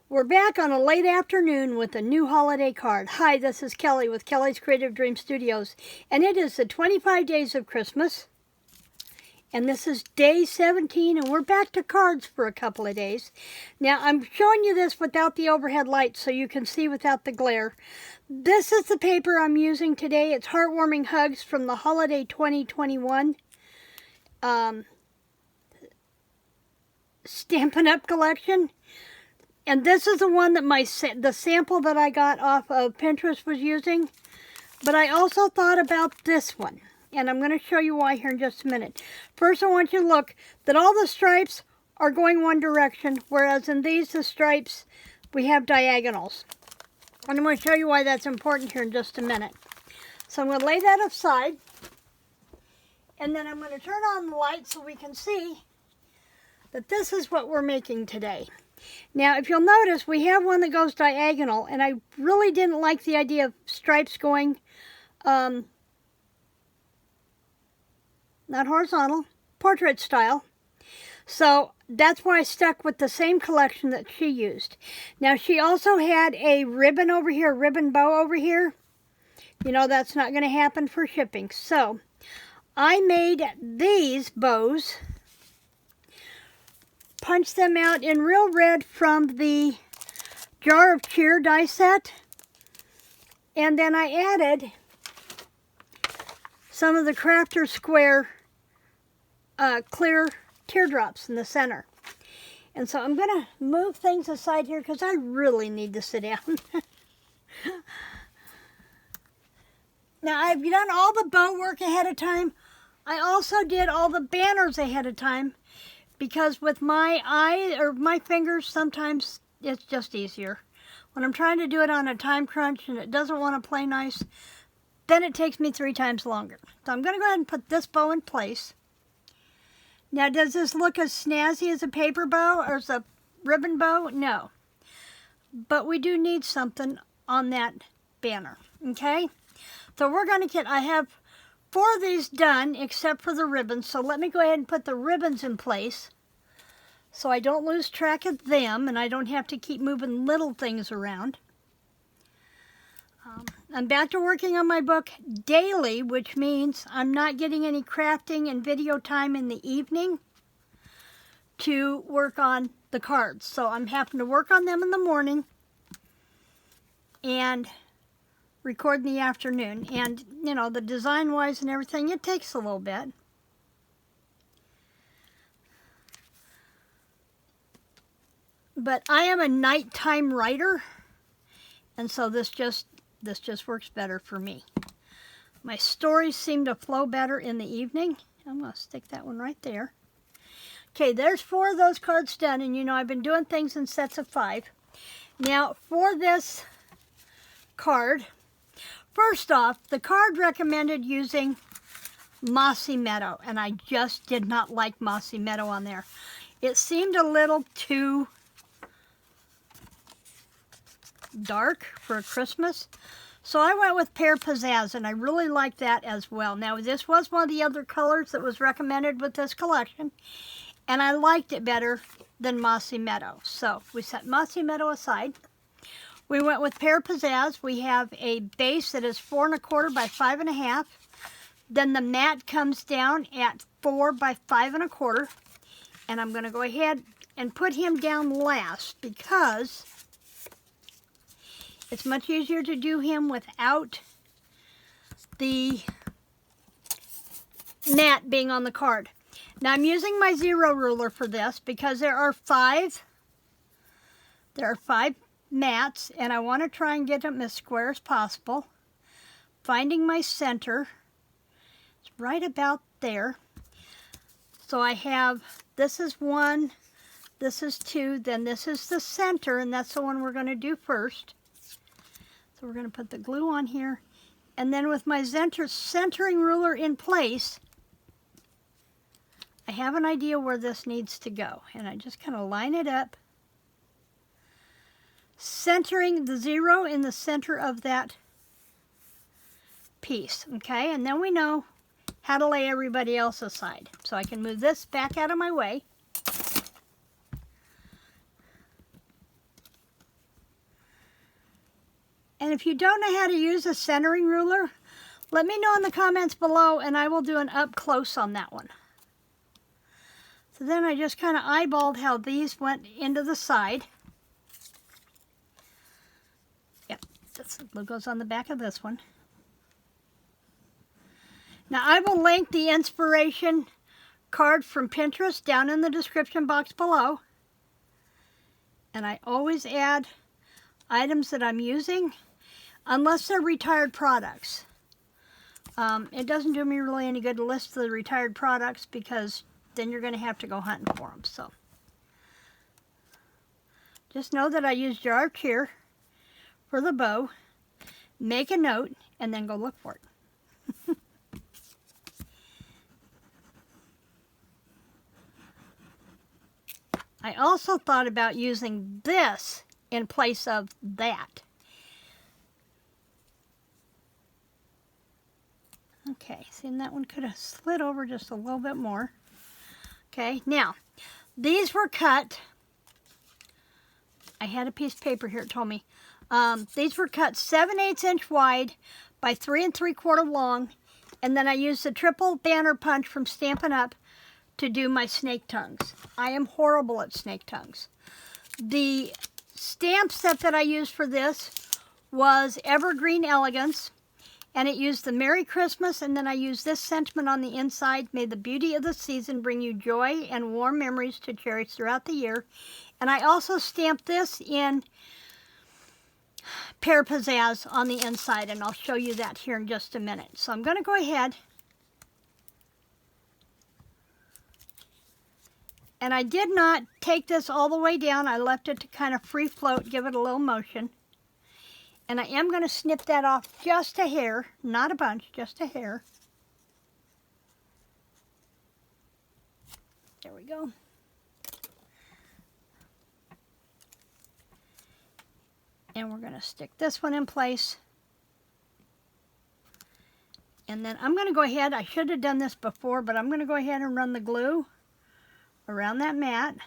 We're back on a late afternoon with a new holiday card. Hi, this is Kelly with Kelly's Creative Dream Studios, and it is the 25 days of Christmas. And this is day 17, and we're back to cards for a couple of days. Now, I'm showing you this without the overhead light so you can see without the glare. This is the paper I'm using today. It's Heartwarming Hugs from the Holiday 2021 Stampin' Up! Collection. And this is the one that the sample that I got off of Pinterest was using. But I also thought about this one. And I'm going to show you why here in just a minute. First, I want you to look that all the stripes are going one direction. Whereas in these, the stripes, we have diagonals. And I'm going to show you why that's important here in just a minute. So I'm going to lay that aside. And then I'm going to turn on the light so we can see that this is what we're making today. Now, if you'll notice, we have one that goes diagonal, and I really didn't like the idea of stripes going, not horizontal, portrait style. So that's why I stuck with the same collection that she used. Now, she also had a ribbon over here, a ribbon bow over here. You know, that's not going to happen for shipping. So I made these bows, punched them out in real red from the Jar of Cheer die set. And then I added some of the Crafter Square clear teardrops in the center. And so I'm going to move things aside here because I really need to sit down. Now, I've done all the bow work ahead of time. I also did all the banners ahead of time, because with my fingers, sometimes it's just easier. When I'm trying to do it on a time crunch and it doesn't want to play nice, then it takes me 3 times longer. So I'm going to go ahead and put this bow in place. Now, does this look as snazzy as a paper bow or as a ribbon bow? No. But we do need something on that banner, okay? So we're going to I have 4 of these done except for the ribbons, so let me go ahead and put the ribbons in place so I don't lose track of them and I don't have to keep moving little things around. I'm back to working on my book daily, which means I'm not getting any crafting and video time in the evening to work on the cards. So I'm having to work on them in the morning and record in the afternoon. And, you know, the design-wise and everything, it takes a little bit. But I am a nighttime writer, and so this just works better for me. My stories seem to flow better in the evening. I'm going to stick that one right there. Okay, there's 4 of those cards done, and you know I've been doing things in sets of 5. Now, for this card, first off, the card recommended using Mossy Meadow, and I just did not like Mossy Meadow on there. It seemed a little too dark for Christmas. So I went with Pear Pizzazz, and I really like that as well. Now, this was one of the other colors that was recommended with this collection, and I liked it better than Mossy Meadow. So we set Mossy Meadow aside. We went with Pear Pizzazz. We have a base that is 4 1/4 by 5 1/2. Then the mat comes down at 4 by 5 1/4. And I'm going to go ahead and put him down last because it's much easier to do him without the mat being on the card. Now I'm using my 0 ruler for this because there are 5 mats, and I want to try and get them as square as possible. Finding my center, it's right about there. So I have, this is 1, this is 2, then this is the center, and that's the one we're going to do first. So we're going to put the glue on here, and then with my centering ruler in place, I have an idea where this needs to go, and I just kind of line it up, centering the 0 in the center of that piece, okay? And then we know how to lay everybody else aside. So I can move this back out of my way. And if you don't know how to use a centering ruler, let me know in the comments below and I will do an up close on that one. So then I just kind of eyeballed how these went into the side. Yep, this goes on the back of this one. Now I will link the inspiration card from Pinterest down in the description box below. And I always add items that I'm using, unless they're retired products. It doesn't do me really any good to list the retired products because then you're going to have to go hunting for them. So just know that I used jar of cheer for the bow. Make a note and then go look for it. I also thought about using this in place of that. Okay, see, and that one could have slid over just a little bit more. Okay, now, these were cut. I had a piece of paper here, it told me. These were cut 7/8 inch wide by 3 3/4 long. And then I used the triple banner punch from Stampin' Up! To do my snake tongues. I am horrible at snake tongues. The stamp set that I used for this was Evergreen Elegance, and it used the Merry Christmas, and then I used this sentiment on the inside: may the beauty of the season bring you joy and warm memories to cherish throughout the year. And I also stamped this in Pear Pizzazz on the inside, and I'll show you that here in just a minute. So I'm going to go ahead. And I did not take this all the way down. I left it to kind of free float, give it a little motion. And I am going to snip that off just a hair, not a bunch, just a hair. There we go. And we're going to stick this one in place. And then I'm going to go ahead, I should have done this before, but I'm going to go ahead and run the glue around that mat.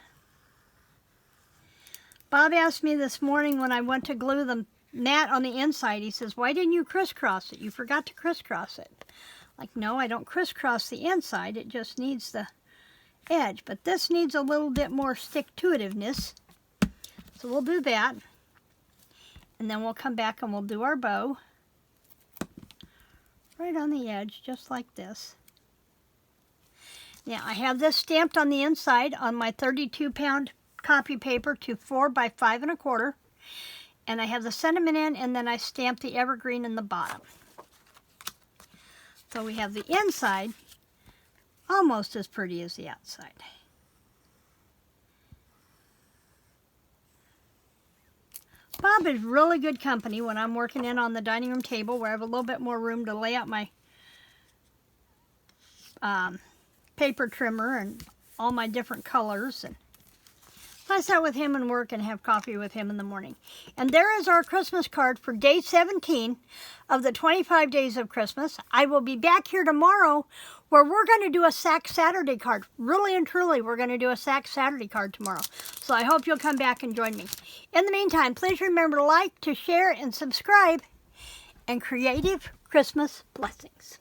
Bob asked me this morning when I went to glue the mat on the inside, he says, why didn't you crisscross it? You forgot to crisscross it. Like, no, I don't crisscross the inside, it just needs the edge. But this needs a little bit more stick-to-itiveness. So we'll do that. And then we'll come back and we'll do our bow. Right on the edge, just like this. Now, I have this stamped on the inside on my 32-pound copy paper to 4 by 5 1/4. And I have the sentiment in, and then I stamp the evergreen in the bottom. So we have the inside almost as pretty as the outside. Bob is really good company when I'm working in on the dining room table where I have a little bit more room to lay out my paper trimmer and all my different colors. And I sat with him and work and have coffee with him in the morning. And there is our Christmas card for day 17 of the 25 days of Christmas. I will be back here tomorrow where we're going to do a Sack Saturday card. Really and truly, we're going to do a Sack Saturday card tomorrow. So I hope you'll come back and join me. In the meantime, please remember to like, to share, and subscribe. And creative Christmas blessings.